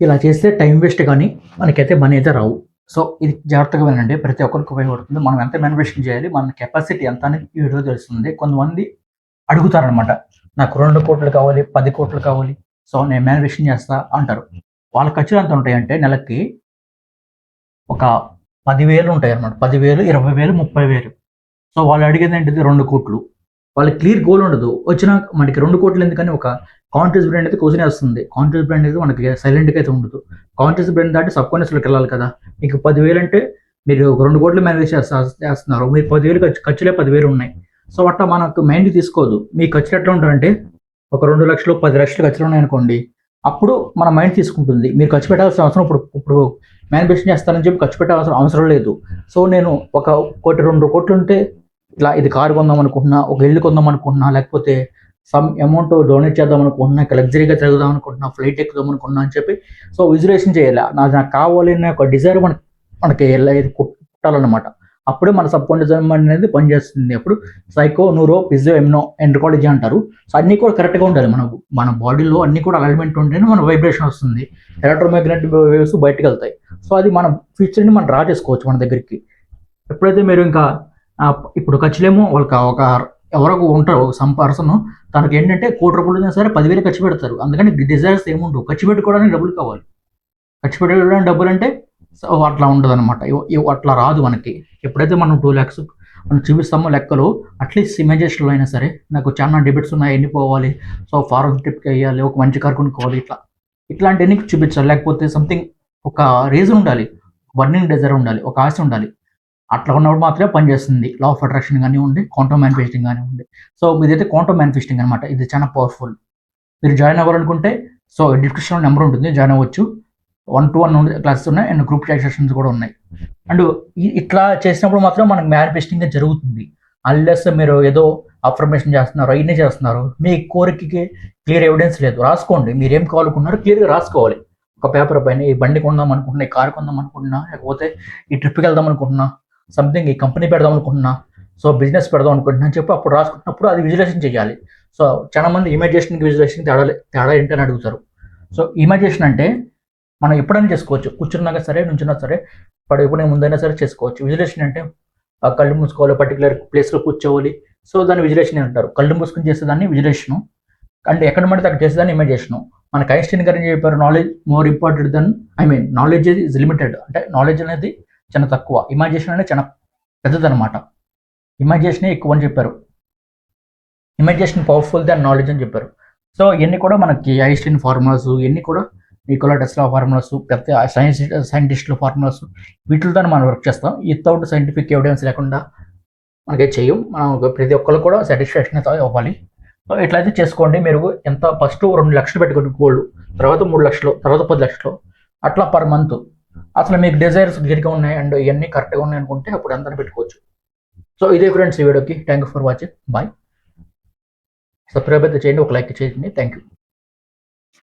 ఇలా చేస్తే time waste కానీ మనకైతే మనీ అయితే రావు. సో ఇది జాగ్రత్తగా వినండి, ప్రతి ఒక్కరికి ఉపయోగపడుతుంది. మనం ఎంత మ్యానుఫ్యాక్చరింగ్ చేయాలి, మన కెపాసిటీ ఎంత అనేది ఈ వీడియో తెలుస్తుంది. కొంతమంది అడుగుతారనమాట, నాకు 2 కోట్లు కావాలి, 10 కోట్లు కావాలి, సో నేను మ్యానుఫ్యాక్చరింగ్ చేస్తా అంటారు. వాళ్ళ ఖర్చులు ఎంత ఉంటాయంటే నెలకి ఒక 10,000 ఉంటాయి అనమాట. 10,000, 20,000, 30,000. సో వాళ్ళు అడిగేది ఏంటిది 2 కోట్లు. వాళ్ళకి క్లియర్ గోల్ ఉండదు. వచ్చిన మనకి 2 కోట్లు ఎందుకని ఒక కాన్షియస్ బ్రెయిన్ అయితే క్వశ్చన్ వేస్తుంది. కాన్షియస్ బ్రెయిన్ అయితే మనకి సైలెంట్గా అయితే ఉండదు. కాన్షియస్ బ్రెయిన్ దాటి సబ్ కాన్షియస్లోకి వెళ్ళాలి కదా. మీకు 10,000 అంటే మీరు 2 కోట్లు మేనేజ్ చేస్తున్నారు, మీరు 10,000 ఖర్చులే 10,000 ఉన్నాయి. సో అట్లా మనకు మైండ్ తీసుకోదు. మీ ఖర్చులు ఎట్లా ఉంటారంటే ఒక 2 లక్షలు 10 లక్షలు ఖర్చులు ఉన్నాయనుకోండి, అప్పుడు మన మైండ్ తీసుకుంటుంది మీరు ఖర్చు పెట్టాల్సిన అవసరం ఇప్పుడు మ్యానుఫ్యాక్చరింగ్ చేస్తానని చెప్పి ఖర్చు పెట్టాల్సిన అవసరం లేదు. సో నేను 1 కోటి 2 కోట్లు ఉంటే ఇట్లా ఇది కారు కొందాం అనుకుంటున్నా, ఒక ఇల్లు కొందాం అనుకుంటున్నా, లేకపోతే సమ్ అమౌంట్ డొనేట్ చేద్దాం అనుకుంటున్నా, ఇంకా లగ్జరీగా తిరుగుదాం అనుకుంటున్నా, ఫ్లైట్ ఎక్కుదాం అనుకుంటున్నా అని చెప్పి సో విజులేషన్ చేయాలి. నాకు కావాలి అనే ఒక డిజైర్ మనకి పుట్టాలన్నమాట. అప్పుడే మన సబ్ కాన్షియస్ అనేది పనిచేస్తుంది. అప్పుడు సైకో, న్యూరో, ఫిజియో, ఎమ్నో, ఎండ్రికాలజీ అంటారు. సో అన్నీ కూడా కరెక్ట్గా ఉండాలి. మన బాడీలో అన్నీ కూడా అలైన్మెంట్ ఉంటేనే మన వైబ్రేషన్ వస్తుంది, ఎలక్ట్రోమాగ్నెటిక్ వేవ్స్ బయటకు వెళ్తాయి. సో అది మన ఫ్యూచర్ని మనం డ్రా చేసుకోవచ్చు మన దగ్గరికి. ఎప్పుడైతే మీరు ఇంకా ఇప్పుడు ఖర్చులేమో వాళ్ళకి ఎవరో ఉంటారు, సమ్ పర్సన్ తనకి ఏంటంటే 1,00,00,000 అయినా సరే 10,000 ఖర్చు పెడతారు. అందుకని డిజైర్స్ ఏముండవు. ఖర్చు పెట్టుకోవడానికి డబ్బులు కావాలి. ఖర్చు పెట్టుకోవడానికి డబ్బులు అంటే సో అట్లా ఉండదు అనమాట. అట్లా రాదు మనకి. ఎప్పుడైతే మనం 2 lakhs మనం చూపిస్తామో లెక్కలు, అట్లీస్ట్ ఇమేజెస్లో అయినా సరే నాకు చాలా డెబిట్స్ ఉన్నాయి, ఎన్ని పోవాలి, సో ఫారెన్ ట్రిప్కి వేయాలి, ఒక మంచి కార్ కొనుక్కోవాలి, ఇట్లాంటివన్నీ చూపించాలి. లేకపోతే సంథింగ్ ఒక రీజన్ ఉండాలి, బర్నింగ్ డిజైర్ ఉండాలి, ఒక ఆశ ఉండాలి. అట్లా ఉన్నప్పుడు మాత్రమే పనిచేస్తుంది. లా ఆఫ్ అట్రాక్షన్ కానివ్వండి, క్వాంటమ్ మ్యానిఫెస్టింగ్ కానివ్వండి. సో ఇదైతే క్వాంటమ్ మ్యానిఫెస్టింగ్ అనమాట. ఇది చాలా పవర్ఫుల్. మీరు జాయిన్ అవ్వాలనుకుంటే సో డిస్క్రిప్షన్లో నెంబర్ ఉంటుంది, జాయిన్ అవ్వచ్చు. 1-to-1 క్లాసెస్ ఉన్నాయి అండ్ గ్రూప్ చాట్ సెషన్స్ కూడా ఉన్నాయి. అండ్ ఇట్లా చేసినప్పుడు మాత్రం మనకు మ్యానిఫెస్టింగ్ జరుగుతుంది. అన్లెస్ మీరు ఏదో అఫర్మేషన్ చేస్తున్నారు, అవన్నీ చేస్తున్నారు, మీ కోరికకి క్లియర్ ఎవిడెన్స్ లేదు. రాసుకోండి, మీరు ఏం కావాలనుకున్నారో క్లియర్గా రాసుకోవాలి ఒక పేపర్ పైన. ఈ బండి కొందాం అనుకుంటున్నా, ఈ కార్ కొందాం అనుకుంటున్నా, లేకపోతే ఈ ట్రిప్కి వెళ్దాం అనుకుంటున్నా, సంథింగ్ ఈ కంపెనీ పెడదాం అనుకుంటున్నా, సో బిజినెస్ పెడదాం అనుకుంటున్నా అని చెప్పి అప్పుడు రాసుకుంటున్నప్పుడు అది విజువలైజేషన్ చేయాలి. సో చాలా మంది ఇమాజినేషన్కి విజువలైజేషన్ తేడా ఏంటని అడుగుతారు. సో ఇమాజినేషన్ అంటే మనం ఎప్పుడైనా చేసుకోవచ్చు, కూర్చున్నాక సరే, నుంచున్నా సరే, పడుకునే ముందైనా సరే చేసుకోవచ్చు. విజువలైజేషన్ అంటే కళ్ళు మూసుకోవాలి, పర్టికులర్ ప్లేస్లో కూర్చోవాలి, సో దాన్ని విజువలైజేషన్ అంటారు. కళ్ళు మూసుకొని చేసేదాన్ని విజువలైజేషను, అంటే ఎక్కడ పడితే అక్కడ చేసేదాన్ని ఇమాజినేషను. మనకు ఐన్స్టీన్ గారు చెప్పారు, knowledge more important than knowledge is limited. అంటే నాలెడ్జ్ అనేది చాలా తక్కువ, ఇమాజినేషన్ అనేది చాలా పెద్దదన్నమాట. ఇమాజినేషనే ఎక్కువ అని చెప్పారు. ఇమాజినేషన్ పవర్ఫుల్ దాన్ నాలెడ్జ్ అని చెప్పారు. సో ఇవన్నీ కూడా మనకి ఐన్స్టీన్ ఫార్ములాస్, ఇవన్నీ కూడా నికోలా టెస్లా ఫార్ములాస్, పెద్ద సైంటిస్టుల ఫార్ములాస్, వీటితో మనం వర్క్ చేస్తాం. వితౌట్ సైంటిఫిక్ ఎవిడెన్స్ లేకుండా మనకి చేయం. మనం ప్రతి ఒక్కరు కూడా సాటిస్ఫాక్షన్ అయితే అవ్వాలి. సో ఇట్లయితే చేసుకోండి. మీరు ఎంత ఫస్ట్ 2 లక్షలు పెట్టుకోండి గోల్డ్, తర్వాత 3 లక్షలు, తర్వాత 10 లక్షలు, అట్లా పర్ మంత్. అసలు మీకు డిజైర్స్ క్లియర్గా ఉన్నాయి అండ్ ఇవన్నీ కరెక్ట్గా ఉన్నాయి అనుకుంటే అప్పుడు అంతా పెట్టుకోవచ్చు. సో ఇదే ఫ్రెండ్స్ ఈ వీడియోకి. Thank you for watching. Bye. Subscribe అయితే చేయండి, ఒక లైక్ చేయండి. Thank you.